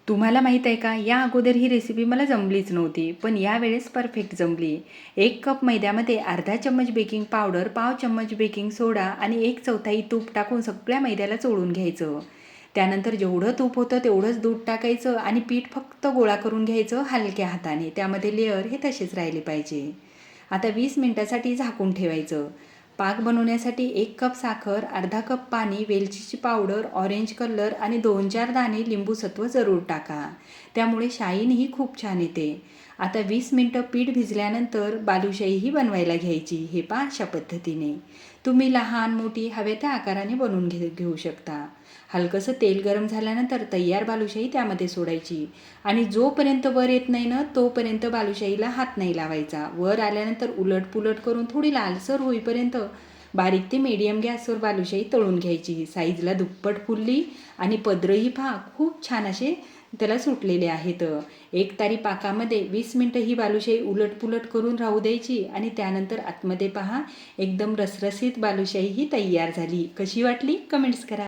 तुम्हाला माहीत आहे का, या अगोदर ही रेसिपी मला जमलीच नव्हती, पण यावेळेस परफेक्ट जमली. 1 कप मैद्यामध्ये अर्धा चम्मच बेकिंग पावडर, पाव चम्मच बेकिंग सोडा आणि 1/4 तूप टाकून सगळ्या मैद्याला चोळून घ्यायचं. त्यानंतर जेवढं तूप होतं तेवढंच दूध टाकायचं आणि पीठ फक्त गोळा करून घ्यायचं हलक्या हाताने. त्यामध्ये लेयर हे तसेच राहिले पाहिजे. आता 20 मिनिटासाठी झाकून ठेवायचं. पाक बनवण्यासाठी 1 कप साखर, अर्धा कप पाणी, वेलचीची पावडर, ऑरेंज कलर आणि 2-4 दाणे लिंबूसत्व जरूर टाका. त्यामुळे शाईनही खूप छान येते. आता 20 मिनटं पीठ भिजल्यानंतर बालुशाहीही बनवायला घ्यायची. हे पहा अशा पद्धतीने. तुम्ही लहान मोठी हव्या त्या आकाराने बनवून घेऊ शकता. हलकंसं तेल गरम झाल्यानंतर तयार बालुशाही त्यामध्ये सोडायची आणि जोपर्यंत वर येत नाही ना तोपर्यंत बालुशाहीला हात नाही लावायचा. वर आल्यानंतर उलटपुलट करून थोडी लालसर होईपर्यंत बारीक ते मीडियम गॅसवर बालुशाही तळून घ्यायची. साईजला दुप्पट फुलली आणि पदरही पहा खूप छान असे त्याला सुटलेले आहेत. एक तारी पाकामध्ये 20 मिनटं ही बालुशाही उलटपुलट करून राहू द्यायची आणि त्यानंतर आतमध्ये पहा एकदम रसरशीत बालुशाही ही तयार झाली. कशी वाटली कमेंट्स करा.